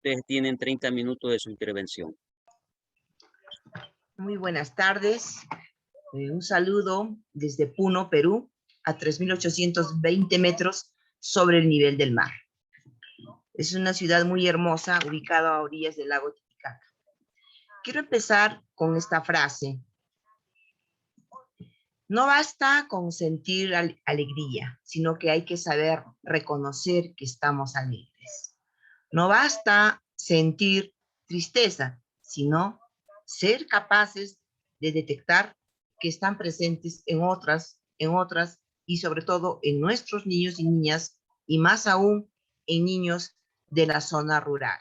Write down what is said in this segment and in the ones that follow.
Ustedes tienen 30 minutos de su intervención. Muy buenas tardes. Un saludo desde Puno, Perú, a 3.820 metros sobre el nivel del mar. Es una ciudad muy hermosa, ubicada a orillas del lago Titicaca. Quiero empezar con esta frase. No basta con sentir alegría, sino que hay que saber reconocer que estamos alegres. No basta sentir tristeza, sino ser capaces de detectar que están presentes en otras y sobre todo en nuestros niños y niñas, y más aún en niños de la zona rural.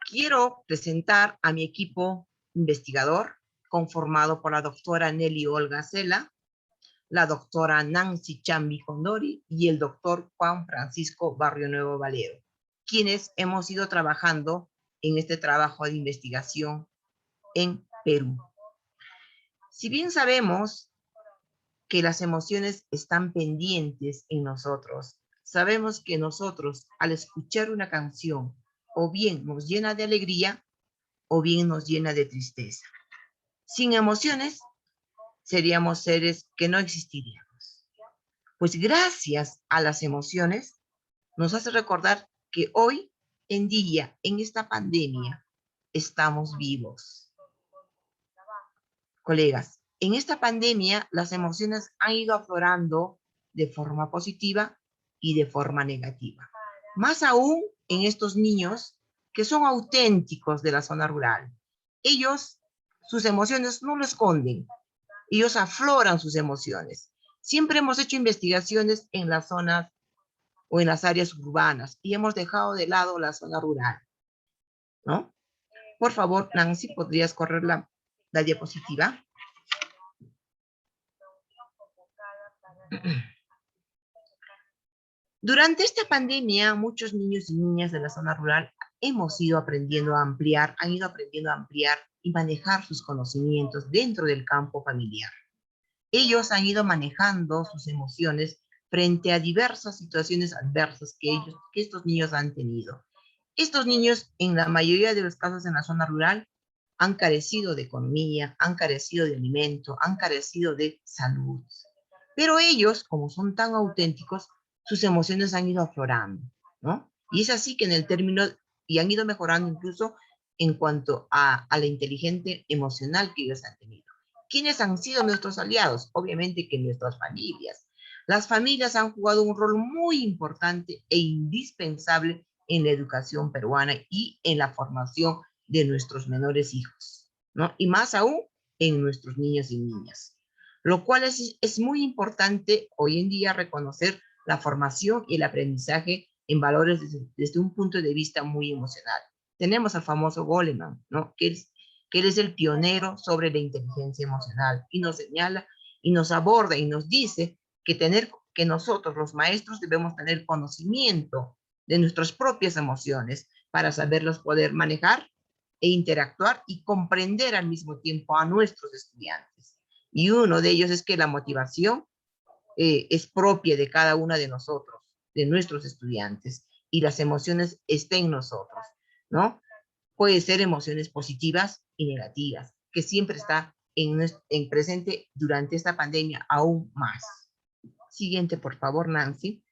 Quiero presentar a mi equipo investigador, conformado por la doctora Nelly Olga Cela, la doctora Nancy Chambi Condori y el doctor Juan Francisco Barrio Nuevo Valero, quienes hemos ido trabajando en este trabajo de investigación en Perú. Si bien sabemos que las emociones están pendientes en nosotros, sabemos que nosotros, al escuchar una canción, o bien nos llena de alegría, o bien nos llena de tristeza. Sin emociones, seríamos seres que no existiríamos. Pues gracias a las emociones, nos hace recordar que hoy en día, en esta pandemia, estamos vivos. Colegas, en esta pandemia, las emociones han ido aflorando de forma positiva y de forma negativa. Más aún en estos niños que son auténticos de la zona rural. Ellos, sus emociones no lo esconden. Ellos afloran sus emociones. Siempre hemos hecho investigaciones en las zonas o en las áreas urbanas y hemos dejado de lado la zona rural, ¿no? Por favor, Nancy, ¿podrías correr la diapositiva? Durante esta pandemia, muchos niños y niñas de la zona rural hemos ido aprendiendo a ampliar, han ido aprendiendo a ampliar y manejar sus conocimientos dentro del campo familiar. Ellos han ido manejando sus emociones frente a diversas situaciones adversas que estos niños han tenido. Estos niños, en la mayoría de los casos en la zona rural, han carecido de economía, han carecido de alimento, han carecido de salud. Pero ellos, como son tan auténticos, sus emociones han ido aflorando, ¿no? Y es así que en el término, y han ido mejorando incluso en cuanto a la inteligencia emocional que ellos han tenido. ¿Quiénes han sido nuestros aliados? Obviamente que nuestras familias. Las familias han jugado un rol muy importante e indispensable en la educación peruana y en la formación de nuestros menores hijos, ¿no? Y más aún en nuestros niños y niñas. Lo cual es muy importante hoy en día reconocer la formación y el aprendizaje en valores desde un punto de vista muy emocional. Tenemos al famoso Goleman, ¿no? Que él es el pionero sobre la inteligencia emocional y nos señala y nos aborda y nos dice que nosotros los maestros debemos tener conocimiento de nuestras propias emociones para saberlas poder manejar e interactuar y comprender al mismo tiempo a nuestros estudiantes. Y uno de ellos es que la motivación es propia de cada una de nosotros, de nuestros estudiantes, y las emociones están en nosotros, ¿no? Puede ser emociones positivas y negativas, que siempre está en presente durante esta pandemia aún más. Siguiente, por favor, Nancy.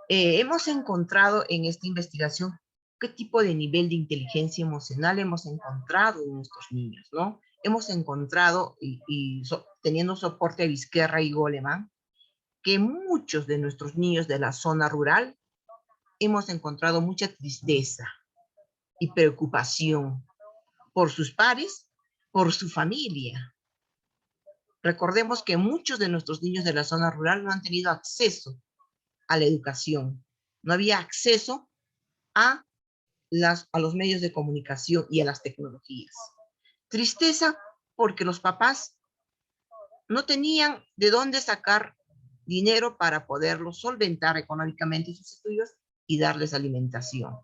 Hemos encontrado en esta investigación qué tipo de nivel de inteligencia emocional hemos encontrado en nuestros niños, ¿no? Hemos encontrado, teniendo soporte de Vizquerra y Goleman, que muchos de nuestros niños de la zona rural hemos encontrado mucha tristeza y preocupación por sus pares, por su familia. Recordemos que muchos de nuestros niños de la zona rural no han tenido acceso a la educación. No había acceso a los medios de comunicación y a las tecnologías. Tristeza porque los papás no tenían de dónde sacar dinero para poderlos solventar económicamente sus estudios y darles alimentación.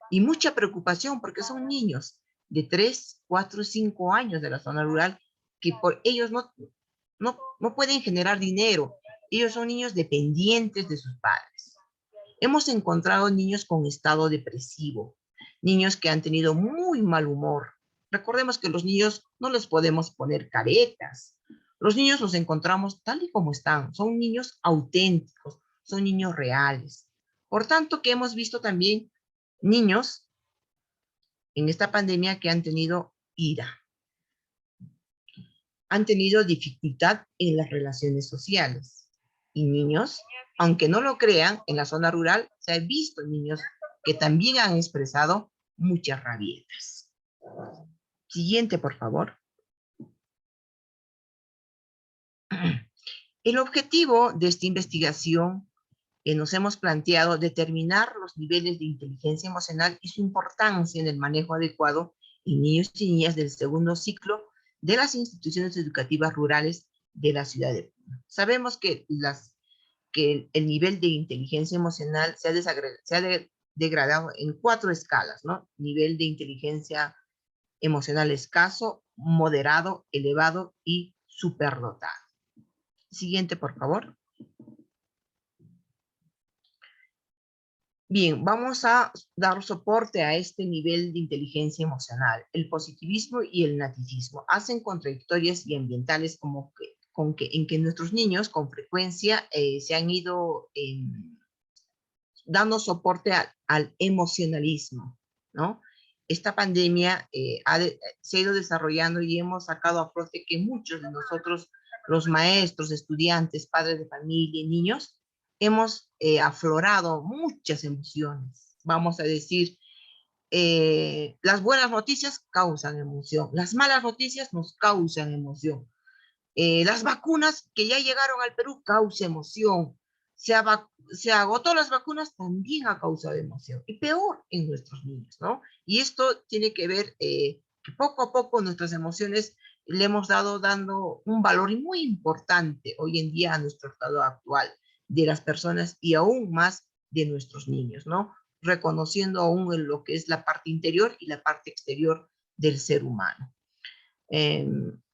Y mucha preocupación porque son niños de 3, 4, 5 años de la zona rural que por ellos no pueden generar dinero. Ellos son niños dependientes de sus padres. Hemos encontrado niños con estado depresivo, niños que han tenido muy mal humor. Recordemos que los niños no les podemos poner caretas. Los niños los encontramos tal y como están. Son niños auténticos, son niños reales. Por tanto, que hemos visto también niños en esta pandemia que han tenido ira, han tenido dificultad en las relaciones sociales. Y niños, aunque no lo crean, en la zona rural se han visto niños que también han expresado muchas rabietas. Siguiente, por favor. El objetivo de esta investigación nos hemos planteado determinar los niveles de inteligencia emocional y su importancia en el manejo adecuado en niños y niñas del segundo ciclo de las instituciones educativas rurales de la ciudad de Puno. Sabemos que, el nivel de inteligencia emocional se ha degradado en 4 escalas, ¿no? Nivel de inteligencia emocional escaso, moderado, elevado y superdotado. Siguiente, por favor. Bien, vamos a dar soporte a este nivel de inteligencia emocional. El positivismo y el narcisismo hacen contradictorias y ambientales en que nuestros niños con frecuencia se han ido dando soporte al emocionalismo, ¿no? Esta pandemia se ha ido desarrollando y hemos sacado a flote que muchos de nosotros, los maestros, estudiantes, padres de familia y niños, hemos aflorado muchas emociones. Vamos a decir, las buenas noticias causan emoción, las malas noticias nos causan emoción. Las vacunas que ya llegaron al Perú causan emoción. Se agotó las vacunas también a causa de emoción. Y peor en nuestros niños, ¿no? Y esto tiene que ver que poco a poco nuestras emociones le hemos dando un valor muy importante hoy en día a nuestro estado actual de las personas y aún más de nuestros niños, ¿no? Reconociendo aún en lo que es la parte interior y la parte exterior del ser humano.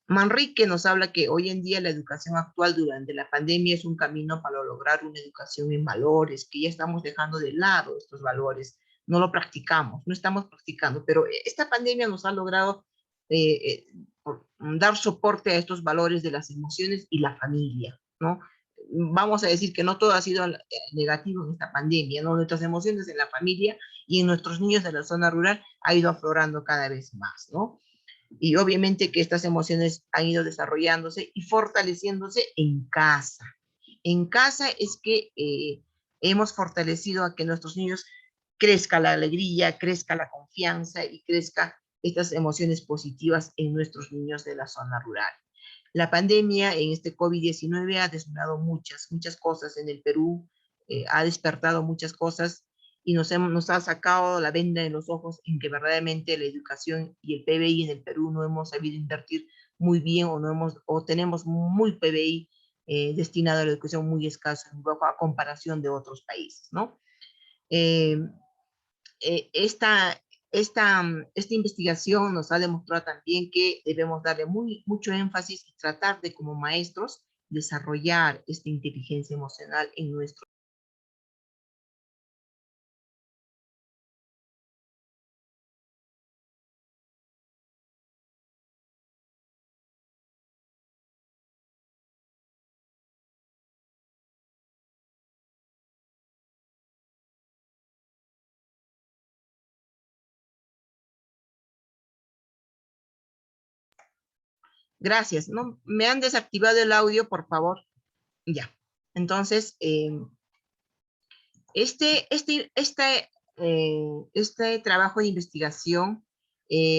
Manrique nos habla que hoy en día la educación actual durante la pandemia es un camino para lograr una educación en valores, que ya estamos dejando de lado estos valores, no lo practicamos, no estamos practicando, pero esta pandemia nos ha logrado dar soporte a estos valores de las emociones y la familia, ¿no? Vamos a decir que no todo ha sido negativo en esta pandemia, ¿no? Nuestras emociones en la familia y en nuestros niños de la zona rural ha ido aflorando cada vez más, ¿no? Y obviamente que estas emociones han ido desarrollándose y fortaleciéndose en casa. En casa es que hemos fortalecido a que nuestros niños crezca la alegría, crezca la confianza y crezca estas emociones positivas en nuestros niños de la zona rural. La pandemia en este COVID-19 ha desnudado muchas cosas en el Perú, ha despertado muchas cosas y nos ha sacado la venda de los ojos en que verdaderamente la educación y el PBI en el Perú no hemos sabido invertir muy bien o tenemos muy PBI destinado a la educación muy escaso a comparación de otros países, ¿no? Eh, esta investigación nos ha demostrado también que debemos darle mucho énfasis y tratar de, como maestros, desarrollar esta inteligencia emocional en nuestro. Gracias. ¿No? ¿Me han desactivado el audio, por favor? Ya. Entonces, este trabajo de investigación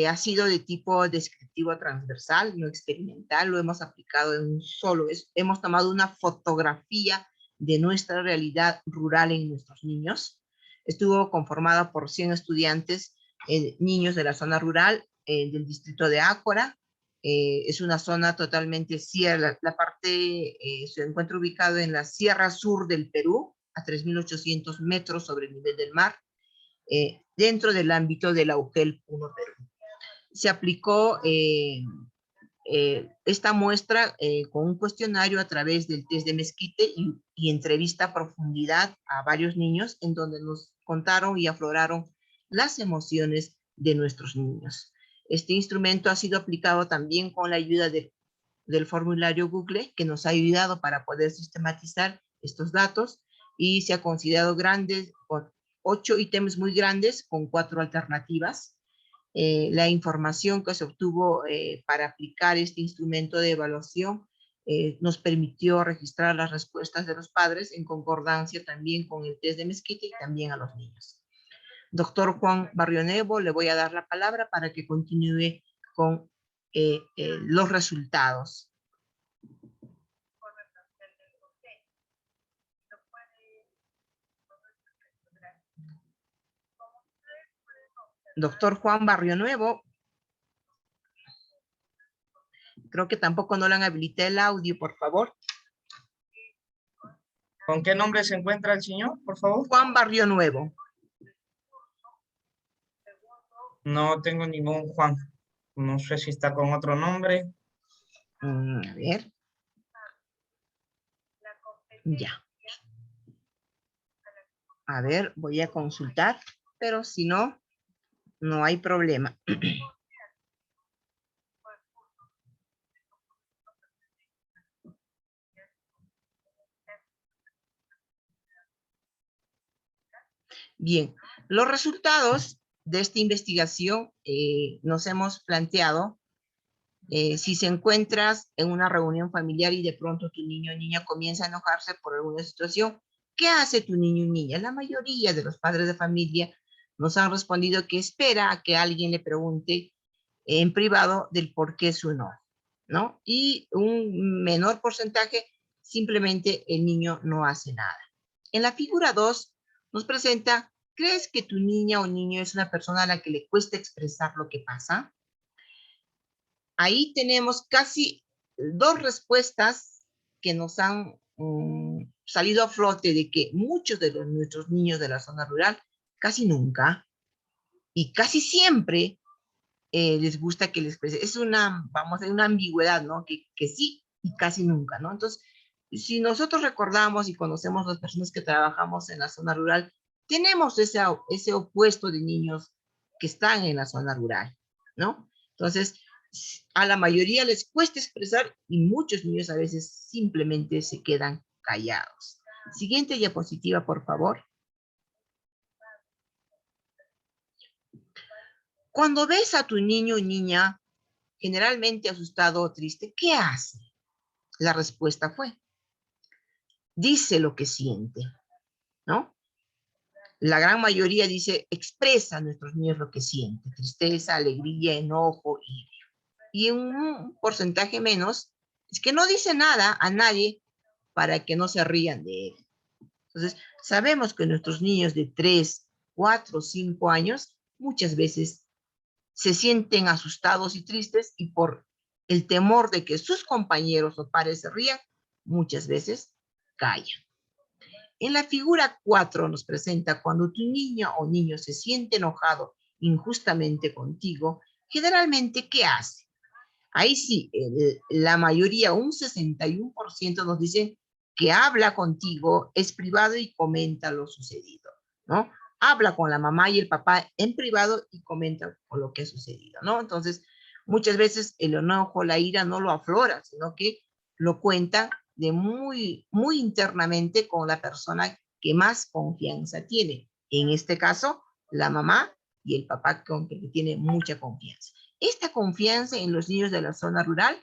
ha sido de tipo descriptivo transversal, no experimental, lo hemos aplicado en un solo, hemos tomado una fotografía de nuestra realidad rural en nuestros niños. Estuvo conformada por 100 estudiantes, niños de la zona rural, del distrito de Ácora. Es una zona totalmente sierra, la parte se encuentra ubicado en la sierra sur del Perú, a 3.800 metros sobre el nivel del mar, dentro del ámbito de la UGEL Puno Perú. Se aplicó esta muestra con un cuestionario a través del test de Mesquite y entrevista a profundidad a varios niños en donde nos contaron y afloraron las emociones de nuestros niños. Este instrumento ha sido aplicado también con la ayuda del formulario Google, que nos ha ayudado para poder sistematizar estos datos, y se ha considerado grandes, con 8 ítems muy grandes con 4 alternativas. La información que se obtuvo para aplicar este instrumento de evaluación nos permitió registrar las respuestas de los padres en concordancia también con el test de Mesquite y también a los niños. Doctor Juan Barrionuevo, le voy a dar la palabra para que continúe con los resultados. Doctor Juan Barrionuevo, creo que tampoco no le han habilitado el audio, por favor. ¿Con qué nombre se encuentra el señor, por favor? Juan Barrionuevo. No tengo ningún Juan. No sé si está con otro nombre. A ver. Ya. A ver, voy a consultar, pero si no, no hay problema. Bien, los resultados de esta investigación nos hemos planteado. Si se encuentras en una reunión familiar y de pronto tu niño o niña comienza a enojarse por alguna situación, ¿qué hace tu niño o niña? La mayoría de los padres de familia nos han respondido que espera a que alguien le pregunte en privado del por qué su enojo, ¿no? Y un menor porcentaje, simplemente el niño no hace nada. En la figura 2 nos presenta, ¿crees que tu niña o niño es una persona a la que le cuesta expresar lo que pasa? Ahí tenemos casi 2 respuestas que nos han salido a flote de que muchos de nuestros niños de la zona rural casi nunca y casi siempre les gusta que les exprese. Es una, vamos a decir, una ambigüedad, ¿no? Que sí y casi nunca, ¿no? Entonces, si nosotros recordamos y conocemos las personas que trabajamos en la zona rural, tenemos ese opuesto de niños que están en la zona rural, ¿no? Entonces, a la mayoría les cuesta expresar y muchos niños a veces simplemente se quedan callados. Siguiente diapositiva, por favor. Cuando ves a tu niño o niña generalmente asustado o triste, ¿qué hace? La respuesta fue, dice lo que siente, ¿no? La gran mayoría dice, expresa a nuestros niños lo que siente, tristeza, alegría, enojo, ira. Y en un porcentaje menos, es que no dice nada a nadie para que no se rían de él. Entonces, sabemos que nuestros niños de 3, 4, 5 años muchas veces se sienten asustados y tristes y por el temor de que sus compañeros o pares se rían, muchas veces callan. En la figura 4 nos presenta cuando tu niña o niño se siente enojado injustamente contigo, generalmente, ¿qué hace? Ahí sí, la mayoría, un 61% nos dicen que habla contigo, es privado y comenta lo sucedido, ¿no? Habla con la mamá y el papá en privado y comenta con lo que ha sucedido, ¿no? Entonces, muchas veces el enojo, la ira no lo aflora, sino que lo cuenta de muy internamente con la persona que más confianza tiene. En este caso, la mamá y el papá con que tiene mucha confianza. Esta confianza en los niños de la zona rural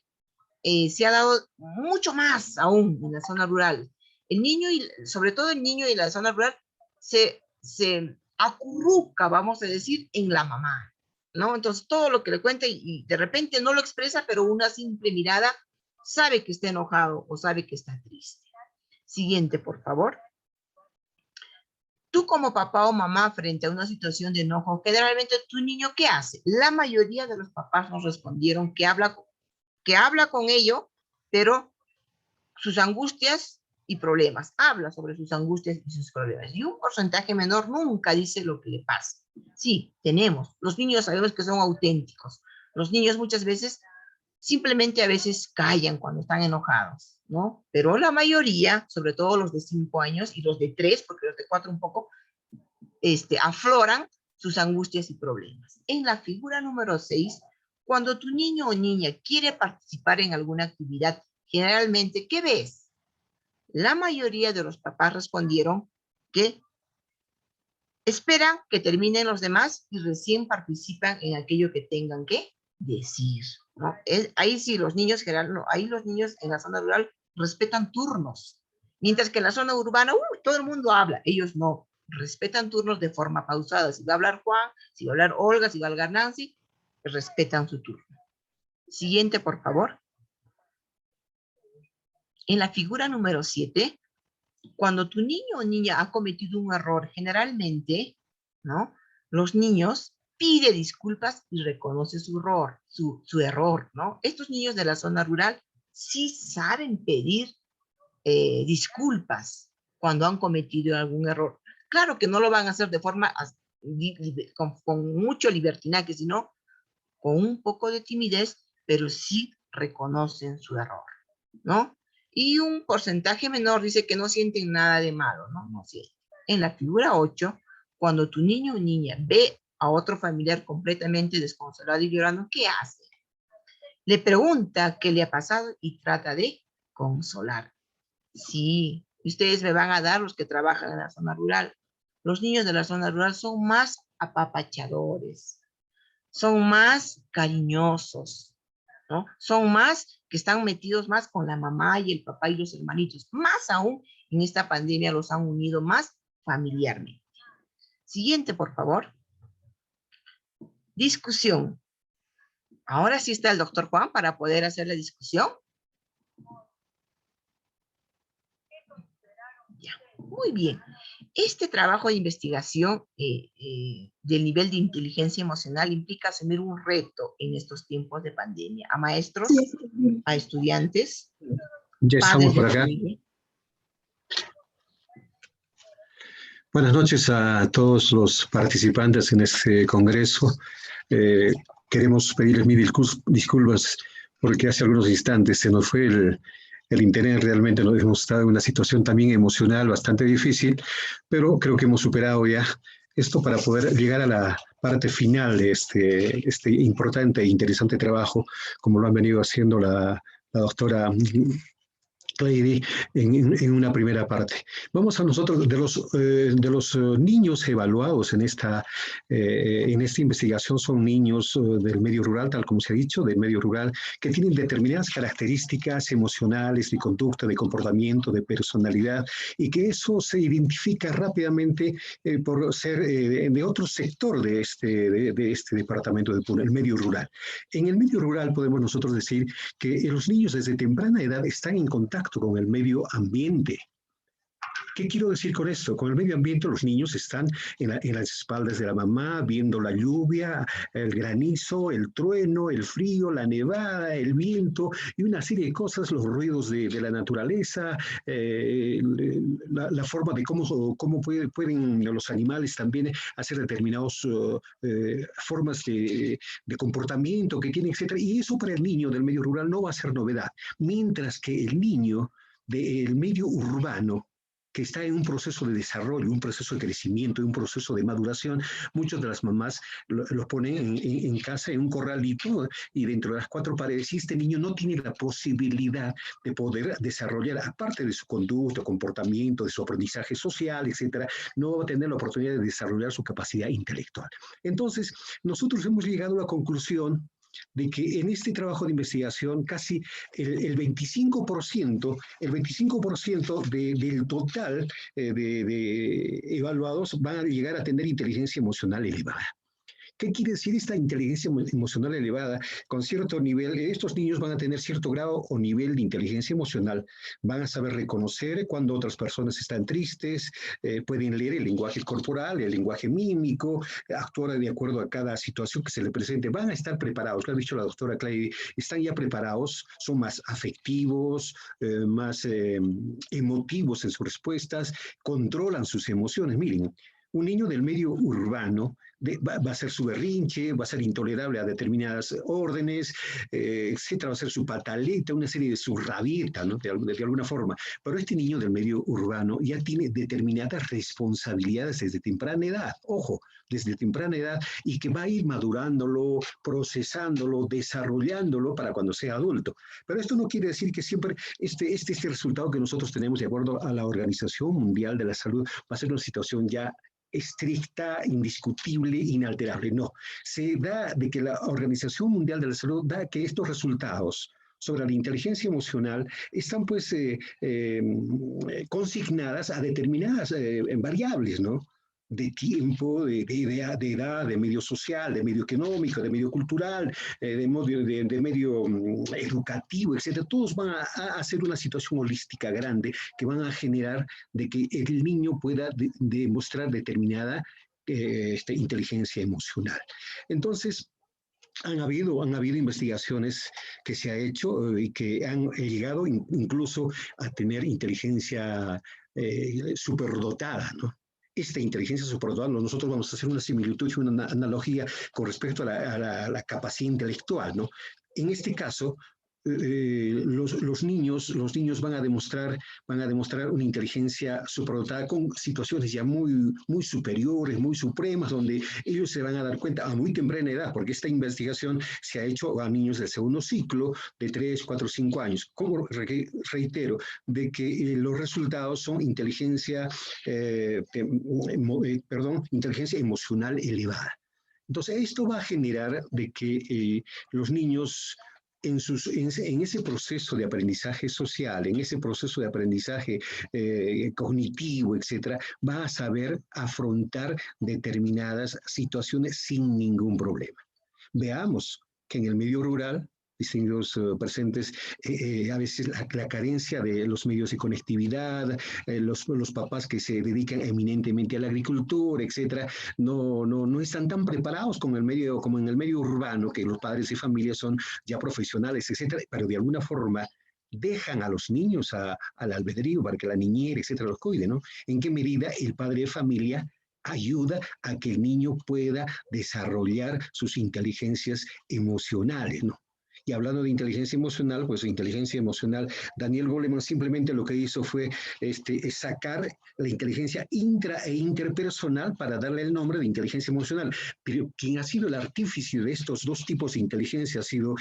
se ha dado mucho más aún en la zona rural. El niño, y sobre todo el niño de la zona rural, se acurruca, vamos a decir, en la mamá, ¿no? Entonces, todo lo que le cuenta y de repente no lo expresa, pero una simple mirada sabe que está enojado o sabe que está triste. Siguiente, por favor. Tú como papá o mamá frente a una situación de enojo, generalmente tu niño, ¿qué hace? La mayoría de los papás nos respondieron que habla con ello, pero sus angustias y problemas. Habla sobre sus angustias y sus problemas. Y un porcentaje menor nunca dice lo que le pasa. Sí, tenemos. Los niños sabemos que son auténticos. Los niños muchas veces simplemente a veces callan cuando están enojados, ¿no? Pero la mayoría, sobre todo los de 5 años y los de 3, porque los de 4 un poco, afloran sus angustias y problemas. En la figura número 6, cuando tu niño o niña quiere participar en alguna actividad, generalmente, ¿qué ves? La mayoría de los papás respondieron que esperan que terminen los demás y recién participan en aquello que tengan que decir, ¿no? Ahí sí, los niños ahí los niños en la zona rural respetan turnos, mientras que en la zona urbana, todo el mundo habla, ellos no, respetan turnos de forma pausada. Si va a hablar Juan, si va a hablar Olga, si va a hablar Nancy, respetan su turno. Siguiente, por favor. En la figura número 7, cuando tu niño o niña ha cometido un error, generalmente, ¿no? Los niños piden disculpas y reconoce su error, ¿no? Estos niños de la zona rural sí saben pedir disculpas cuando han cometido algún error. Claro que no lo van a hacer de forma con mucho libertinaje, sino con un poco de timidez, pero sí reconocen su error, ¿no? Y un porcentaje menor dice que no sienten nada de malo, ¿no? No sienten. En la figura 8, cuando tu niño o niña ve a otro familiar completamente desconsolado y llorando, ¿qué hace? Le pregunta qué le ha pasado y trata de consolar. Sí, ustedes me van a dar los que trabajan en la zona rural. Los niños de la zona rural son más apapachadores, son más cariñosos, ¿no? Son más que están metidos más con la mamá y el papá y los hermanitos. Más aún, en esta pandemia los han unido más familiarmente. Siguiente, por favor. Discusión. Ahora sí está el doctor Juan para poder hacer la discusión. Ya, muy bien. Este trabajo de investigación del nivel de inteligencia emocional implica asumir un reto en estos tiempos de pandemia a maestros, a estudiantes, Ya estamos padres de por acá. familia. Buenas noches a todos los participantes en este congreso. Queremos pedirles mil disculpas porque hace algunos instantes se nos fue el internet. Realmente nos hemos estado en una situación también emocional bastante difícil, pero creo que hemos superado ya esto para poder llegar a la parte final de este importante e interesante trabajo, como lo han venido haciendo la doctora Clady en una primera parte. Vamos a nosotros, de los niños evaluados en esta investigación, son niños del medio rural, tal como se ha dicho, del medio rural, que tienen determinadas características emocionales, de conducta, de comportamiento, de personalidad, y que eso se identifica rápidamente por ser de otro sector de este departamento de Puno, el medio rural. En el medio rural podemos nosotros decir que los niños desde temprana edad están en contacto con el medio ambiente. ¿Qué quiero decir con esto? Con el medio ambiente los niños están en las espaldas de la mamá, viendo la lluvia, el granizo, el trueno, el frío, la nevada, el viento y una serie de cosas, los ruidos de la naturaleza, la forma de cómo pueden los animales también hacer determinadas formas de comportamiento que tienen, etc. Y eso para el niño del medio rural no va a ser novedad, mientras que el niño del medio urbano, que está en un proceso de desarrollo, un proceso de crecimiento, un proceso de maduración, muchas de las mamás los ponen en casa, en un corralito, y dentro de las 4 paredes, y este niño no tiene la posibilidad de poder desarrollar, aparte de su conducta, comportamiento, de su aprendizaje social, etcétera, no va a tener la oportunidad de desarrollar su capacidad intelectual. Entonces, nosotros hemos llegado a la conclusión de que en este trabajo de investigación casi el 25% del total de evaluados van a llegar a tener inteligencia emocional elevada. ¿Qué quiere decir esta inteligencia emocional elevada? Con cierto nivel, estos niños van a tener cierto grado o nivel de inteligencia emocional, van a saber reconocer cuando otras personas están tristes, pueden leer el lenguaje corporal, el lenguaje mímico, actuar de acuerdo a cada situación que se le presente, van a estar preparados, lo ha dicho la doctora Clay, están ya preparados, son más afectivos, más emotivos en sus respuestas, controlan sus emociones. Miren, Un niño del medio urbano va a ser su berrinche, va a ser intolerable a determinadas órdenes, etcétera, va a ser su pataleta, una serie de su rabieta, ¿no? De alguna forma. Pero este niño del medio urbano ya tiene determinadas responsabilidades desde temprana edad, ojo, desde temprana edad, y que va a ir madurándolo, procesándolo, desarrollándolo para cuando sea adulto. Pero esto no quiere decir que siempre este resultado que nosotros tenemos de acuerdo a la Organización Mundial de la Salud va a ser una situación ya estricta, indiscutible, inalterable. No, se da de que la Organización Mundial de la Salud da que estos resultados sobre la inteligencia emocional están pues consignadas a determinadas variables, ¿no? De tiempo, de edad, de medio social, de medio económico, de medio cultural, de medio educativo, etc. Todos van a hacer una situación holística grande que van a generar de que el niño pueda demostrar determinada inteligencia emocional. Entonces, han habido investigaciones que se ha hecho y que han llegado incluso a tener inteligencia superdotada, ¿no? Esta inteligencia superdotada, nosotros vamos a hacer una similitud y una analogía con respecto a la capacidad intelectual, ¿no? En este caso, los niños van a demostrar una inteligencia superdotada con situaciones ya muy superiores, muy supremas, donde ellos se van a dar cuenta a muy temprana edad, porque esta investigación se ha hecho a niños del segundo ciclo, de 3, 4, 5 años. Como reitero, de que los resultados son inteligencia emocional elevada. Entonces, esto va a generar de que los niños en ese proceso de aprendizaje social, en ese proceso de aprendizaje cognitivo, etcétera, va a saber afrontar determinadas situaciones sin ningún problema. Veamos que en el medio rural, distinguidos presentes, a veces la carencia de los medios de conectividad, los papás que se dedican eminentemente a la agricultura, etcétera, no están tan preparados como en el medio urbano, que los padres de familia son ya profesionales, etcétera, pero de alguna forma dejan a los niños al albedrío para que la niñera, etcétera, los cuide, ¿no? ¿En qué medida el padre de familia ayuda a que el niño pueda desarrollar sus inteligencias emocionales, ¿no? Y hablando de inteligencia emocional, pues inteligencia emocional, Daniel Goleman simplemente lo que hizo fue sacar la inteligencia intra e interpersonal para darle el nombre de inteligencia emocional. Pero quien ha sido el artífice de estos dos tipos de inteligencia ha sido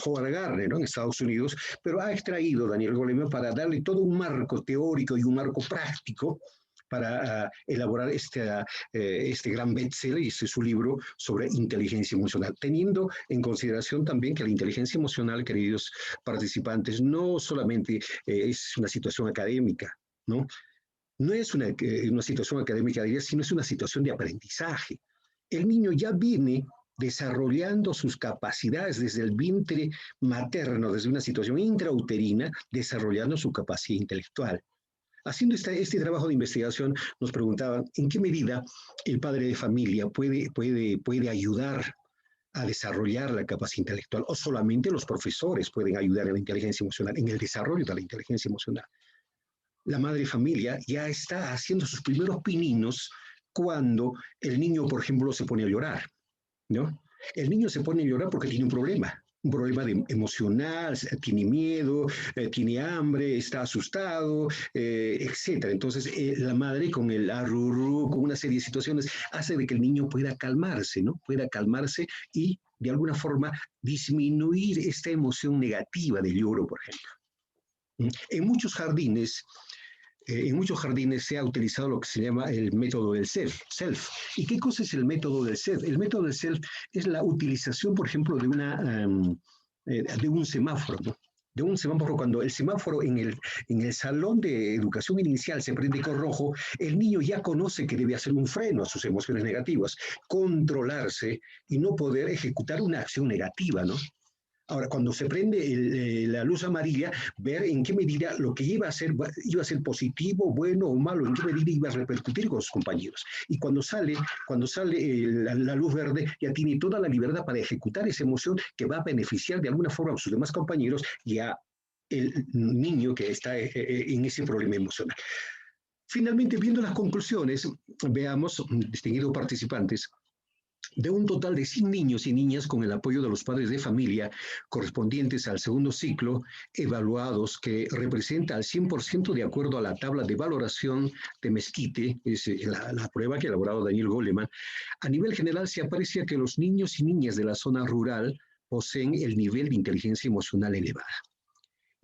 Howard Gardner, ¿no? En Estados Unidos, pero ha extraído Daniel Goleman para darle todo un marco teórico y un marco práctico para elaborar este gran bestseller y su libro sobre inteligencia emocional, teniendo en consideración también que la inteligencia emocional, queridos participantes, no solamente es una situación académica, ¿no? No es una situación académica, diría, sino es una situación de aprendizaje. El niño ya viene desarrollando sus capacidades desde el vientre materno, desde una situación intrauterina, desarrollando su capacidad intelectual. Haciendo este trabajo de investigación, nos preguntaban en qué medida el padre de familia puede ayudar a desarrollar la capacidad intelectual, o solamente los profesores pueden ayudar en la inteligencia emocional, en el desarrollo de la inteligencia emocional. La madre de familia ya está haciendo sus primeros pininos cuando el niño, por ejemplo, se pone a llorar, ¿no? El niño se pone a llorar porque tiene un problema emocional, tiene miedo, tiene hambre, está asustado, etc. Entonces, la madre con el arrurú, con una serie de situaciones, hace de que el niño pueda calmarse, ¿no? Pueda calmarse y, de alguna forma, disminuir esta emoción negativa del lloro, por ejemplo. En muchos jardines se ha utilizado lo que se llama el método del self. ¿Y qué cosa es el método del self? El método del self es la utilización, por ejemplo, de un semáforo, ¿no? De un semáforo. Cuando el semáforo en el salón de educación inicial se prende con rojo, el niño ya conoce que debe hacer un freno a sus emociones negativas, controlarse y no poder ejecutar una acción negativa, ¿no? Ahora, cuando se prende la luz amarilla, ver en qué medida lo que iba a ser positivo, bueno o malo, en qué medida iba a repercutir con sus compañeros. Y cuando sale la luz verde, ya tiene toda la libertad para ejecutar esa emoción que va a beneficiar de alguna forma a sus demás compañeros y a el niño que está en ese problema emocional. Finalmente, viendo las conclusiones, veamos, distinguidos participantes, de un total de 100 niños y niñas con el apoyo de los padres de familia correspondientes al segundo ciclo, evaluados, que representa al 100% de acuerdo a la tabla de valoración de Mesquite, es la prueba que ha elaborado Daniel Goleman. A nivel general se aprecia que los niños y niñas de la zona rural poseen el nivel de inteligencia emocional elevada.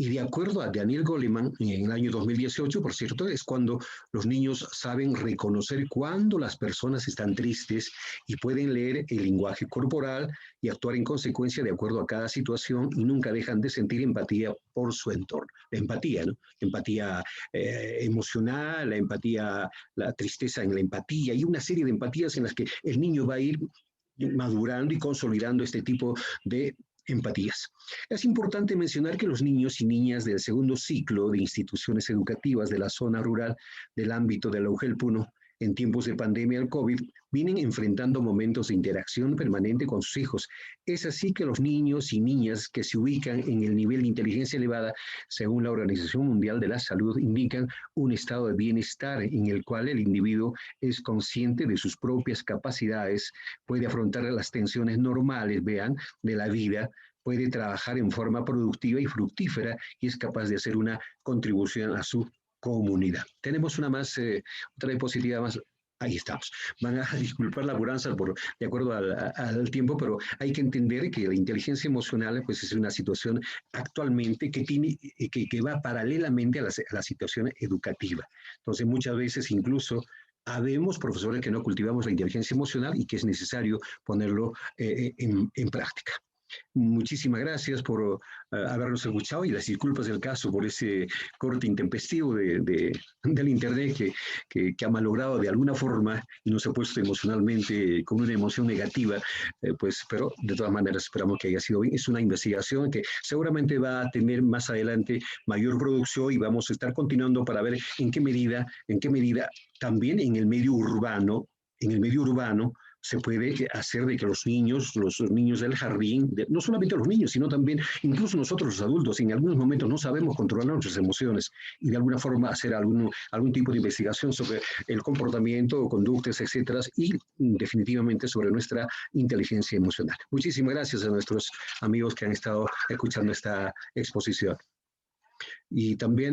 Y de acuerdo a Daniel Goleman, en el año 2018, por cierto, es cuando los niños saben reconocer cuando las personas están tristes y pueden leer el lenguaje corporal y actuar en consecuencia de acuerdo a cada situación, y nunca dejan de sentir empatía por su entorno. La empatía, ¿no? Empatía emocional, la empatía, la tristeza en la empatía, y una serie de empatías en las que el niño va a ir madurando y consolidando este tipo de empatías. Es importante mencionar que los niños y niñas del segundo ciclo de instituciones educativas de la zona rural del ámbito de la UGEL Puno, en tiempos de pandemia del COVID, vienen enfrentando momentos de interacción permanente con sus hijos. Es así que los niños y niñas que se ubican en el nivel de inteligencia elevada, según la Organización Mundial de la Salud, indican un estado de bienestar en el cual el individuo es consciente de sus propias capacidades, puede afrontar las tensiones normales, de la vida, puede trabajar en forma productiva y fructífera y es capaz de hacer una contribución a su comunidad. Tenemos otra diapositiva más. Ahí estamos. Van a disculpar la apuranza de acuerdo al tiempo, pero hay que entender que la inteligencia emocional pues, es una situación actualmente que va paralelamente a la situación educativa. Entonces, muchas veces incluso habemos profesores que no cultivamos la inteligencia emocional y que es necesario ponerlo en práctica. Muchísimas gracias por habernos escuchado y las disculpas del caso por ese corte intempestivo del internet que ha malogrado de alguna forma y nos ha puesto emocionalmente con una emoción negativa, pues, pero de todas maneras esperamos que haya sido bien. Es una investigación que seguramente va a tener más adelante mayor producción y vamos a estar continuando para ver en qué medida también en el medio urbano, se puede hacer de que los niños del jardín, no solamente los niños, sino también incluso nosotros los adultos, en algunos momentos no sabemos controlar nuestras emociones y de alguna forma hacer algún tipo de investigación sobre el comportamiento, conductas, etcétera, y definitivamente sobre nuestra inteligencia emocional. Muchísimas gracias a nuestros amigos que han estado escuchando esta exposición. Y también